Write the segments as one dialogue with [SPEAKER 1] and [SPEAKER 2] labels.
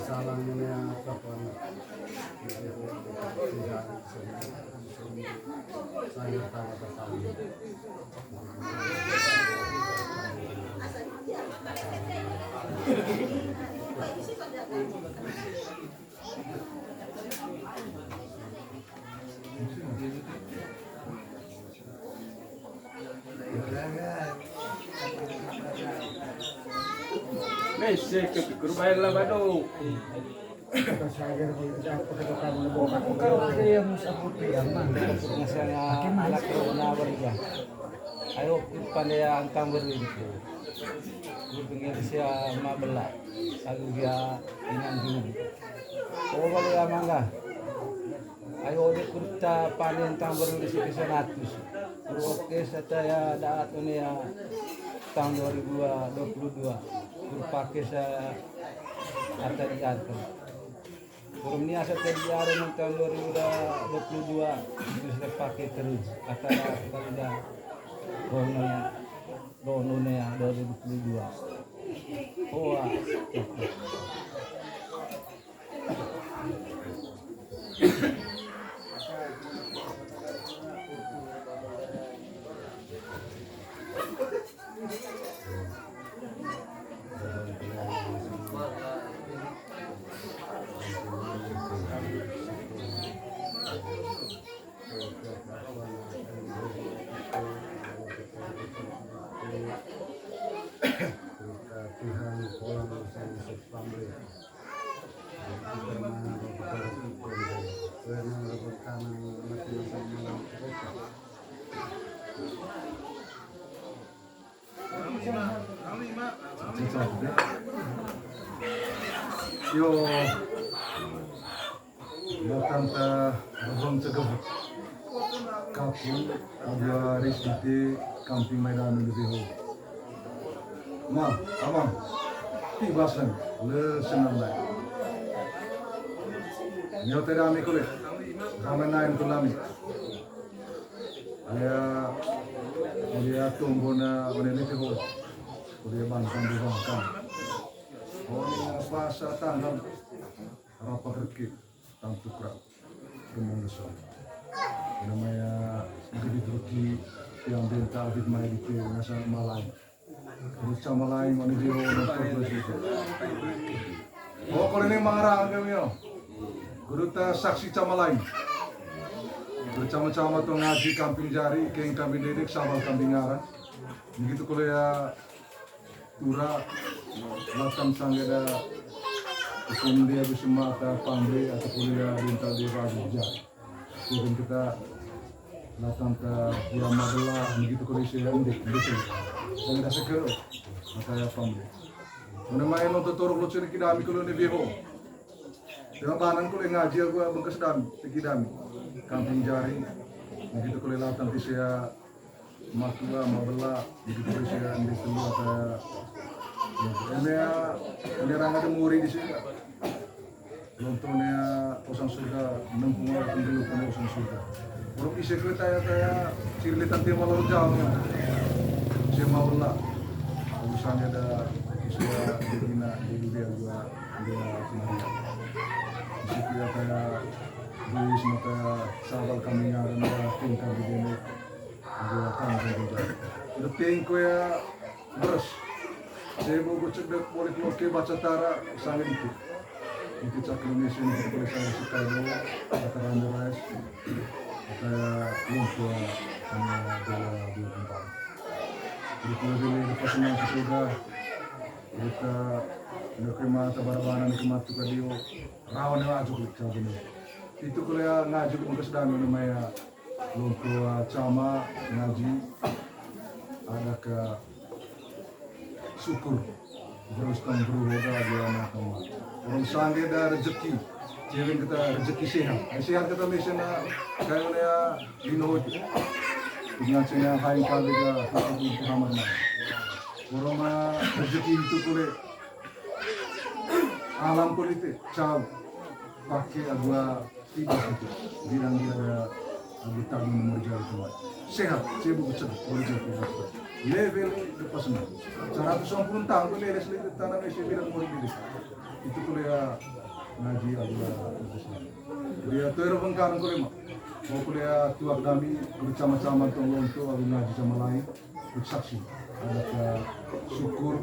[SPEAKER 1] salangnya kapan saya tahu
[SPEAKER 2] Messi ke kurbayan labado.
[SPEAKER 3] Bukan ada yang saputi yang mana? Misalnya alat corona berikan. Ayo pandai angkang beri itu. Kupingnya sia mabela. Lalu dia dengan dulu. Oh boleh amangga. Ayo dia kurta pandai angkang beri di situ 100. Oke saya daat ini ya tahun 2022. Kurpakai saya atas diatur. Kurumnya setelah di tahun 2022 itu sudah pakai terus antara kita dononya 2022. Oh,
[SPEAKER 1] Yo, datang ke Rebon Cegep, Kapu, Abia Risiti, Kampung Medan Lebih. Ma, abang, tibasan, le senang lah. Nyo tidak ambil kulit, kami naik tulami. Dia tumbuh na meneliti ho, dia bangkang di bangkang. Oh, pasal tanggal apa kerki tantu kerap kemudian namanya gede turki yang benta di mai di nasa malai rusa malai mana dia orang itu oh kalau ini marah kami yo guru ta saksi camalai bersama-sama tuh ngaji kamping jari keng kambing dedek sabal kambing ngaran begitu kalau ya tura latam sanggeda hukum dia bersama atau pangde atau kuliah bintang di Raja. Kemudian kita datang ke Pulau Magelang begitu kondisi yang betul. Dan ada seger, maka ya pangde. Menamai nonton torok lucu ni kita ambil kalau ni biho. Dengan banan kuliah ngaji aku bengkas dami, tegidami, kampung jari. Begitu kuliah datang di saya Makua Mabela begitu kondisi yang di semua saya. Ini orang ada muri di sini. Lontongnya kosong sudah 60 orang dulu punya kosong sudah. Orang isi kereta ya cirilitan tim malu jauh. Saya mau lah. Urusannya ada istilah di Bina di dunia juga dia kemarin. Isi kereta ya di semata sahabat kami yang ada tinggal di sini. Dia kan juga. Deting ko ya beres. Saya mau cek dek boleh keluar baca tara sangat itu. Itu cak Indonesia ini boleh saya Chicago, antara Andres, antara Lumpur, sama dua tempat. Jadi kalau dulu lepas senang sudah, kita nak kemat tabarbanan kemat tu kadio, rawan yang ajuk kita begini. Itu kalau yang ngajuk mungkin sedang namanya Lumpur Cama ngaji, ada ke syukur teruskan berusaha dia anak kamu. Orang sange dah rezeki, cewek kita rezeki sehat. Sehat kita misalnya kayak dia dino itu, dengan saya hari kali dia itu hamana. Orang rezeki itu boleh alam politik, caw pakai agak tidak itu, bilang dia agak tanggung nomor jauh itu. Sehat, saya bukan cedek, boleh jadi. Level lepas ni. 190 tahun tu lepas itu tanah Malaysia bilang boleh jadi. itu kuliah ngaji adalah dia tuh era bengkaran kuliah mah mau kuliah tuak kami bersama-sama tolong tuh aku ngaji sama lain bersaksi ada ke syukur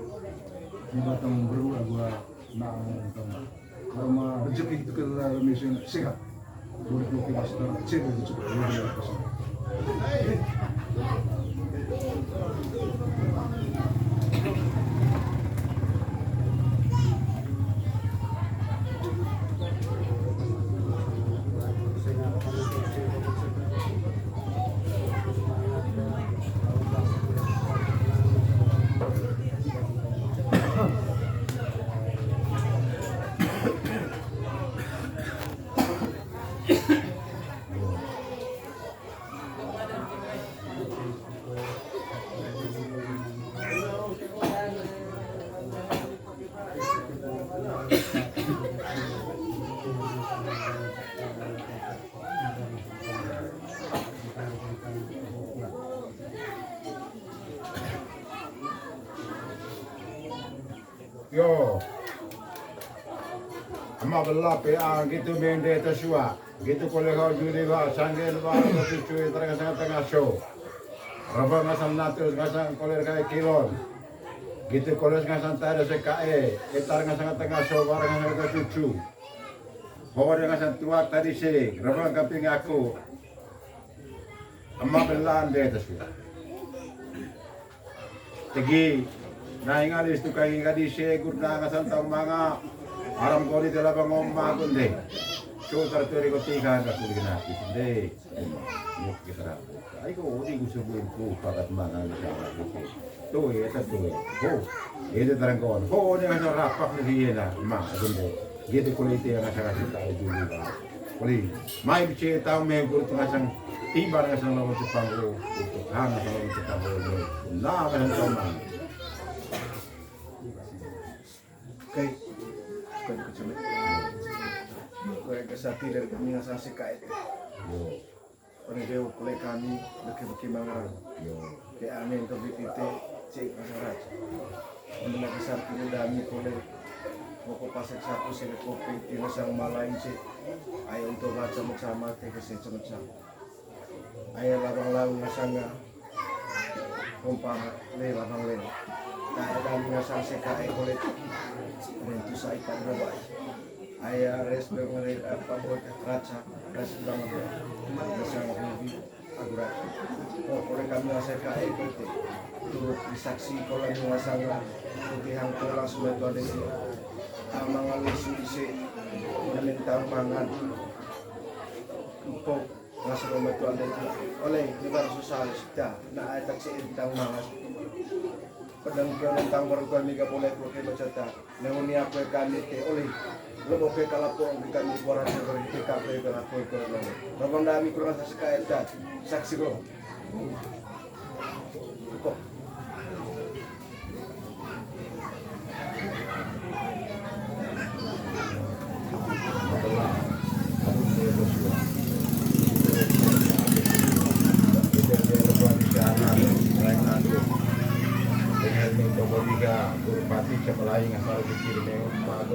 [SPEAKER 1] di batang beru aku naang tentang karena rezeki itu kita mesin sehat boleh kita secara cek itu cukup luar biasa.
[SPEAKER 4] Yo, ama bela pe a gitu bende tasua, gitu kole kau juri kau sanggil kau tu cuy tengah show. Raba ngasam natus ngasam kole kau kilon, gitu kole ngasam tada sekae, etar ngasam tengah show barang ngasam kau cucu. Bawa dia ngasam tua tadi sih, raba kaping aku. Ama bela ande tasua. Tegi. Nah ingalis tu kaya ngadi segur na ngasal tau mga aram ko di talaga ngomma kundi. So terturi ko tiga ka kundi na kundi. Yok kisara. Ay ko udi gusto ko improve pagat mga ngasal kundi. Tu eta tu. Ho. Ede tarang ko. Ho ni ngasal rapak ni dia na ma kundi. Gitu kulit yang ngasal kita itu juga. Kulit. Mai bice tau me guru ngasal tiba ngasal lawan Jepang. Hang ngasal lawan Jepang. Nah ngasal tau mang.
[SPEAKER 5] Kay ko kecil. Kaya kesati dari kami ngasal sekai. Orang dia kulai kami beki mangaran. Kayak amin to bitite cek masarat. Untuk besar kini dami kulai pokok pasek satu sini kopi tinasang malain cek. Ayo untuk baca sama teh keseh cemecam. Ayo labang-labang ngasanga. Kompang le labang le. Kaya kami ngasal sekai kulai. Rentu sa ikan babai. Ayah res bermain apa buat raca res banget. Besar lebih akurat. Oleh kami ngasal kai itu turut disaksi kalau ngasal putih hangko langsung itu ada sih. Amang alus isi menentang mangan. Untuk ngasal itu ada oleh negara susah sudah. Nah ada sih tentang mangan. Pedang kau tentang berkuat mega boleh kau bercerita. Namun ni apa kami te oleh lebih ke kalapong kami buat seperti TKP kalapong kau lalu. Rabang dami kurang sesekali dah saksi kau. Kau.
[SPEAKER 4] Dengan itu bodiga guru pati cepelai ngasal kecil